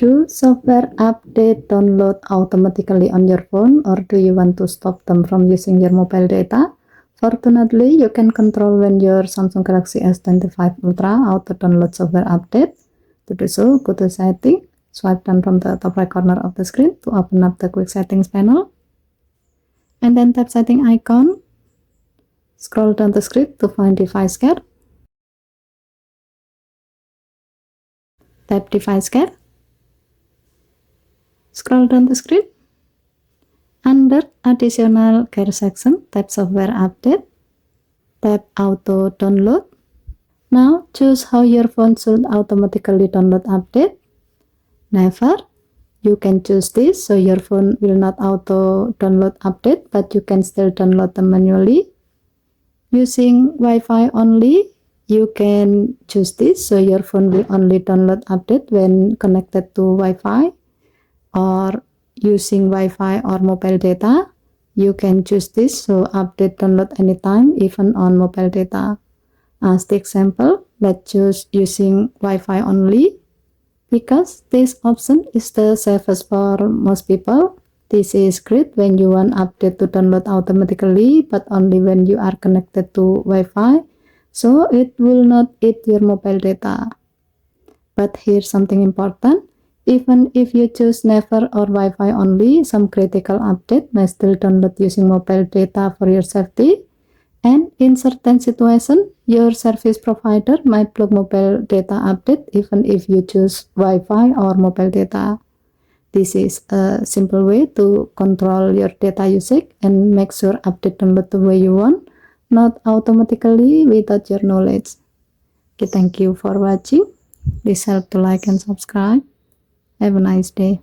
Do software update download automatically on your phone, or do you want to stop them from using your mobile data? Fortunately, you can control when your Samsung Galaxy S25 Ultra auto download software update. To do so, go to Setting, swipe down from the top right corner of the screen to open up the Quick Settings panel, and then tap Setting icon. Scroll down the screen to find Device Care. Tap Device Care. Scroll down the screen. Under Additional Care section, tap Software Update. Tap Auto Download. Now choose how your phone should automatically download update. Never. You can choose this so your phone will not auto download update, but you can still download them manually. Using Wi-Fi only, you can choose this so your phone will only download update when connected to Wi-Fi. Or using Wi-Fi or mobile data, you can choose this so update download anytime, even on mobile data. As the example, let's choose using Wi-Fi only, because this option is the safest for most people. This is great when you want update to download automatically, but only when you are connected to Wi-Fi, so it will not eat your mobile data. But here's something important. Even if you choose never or Wi-Fi only, some critical update may still download using mobile data for your safety. And in certain situations, your service provider might block mobile data update even if you choose Wi-Fi or mobile data. This is a simple way to control your data usage and make sure update download the way you want, not automatically without your knowledge. Okay, thank you for watching. Please help to like and subscribe. Have a nice day.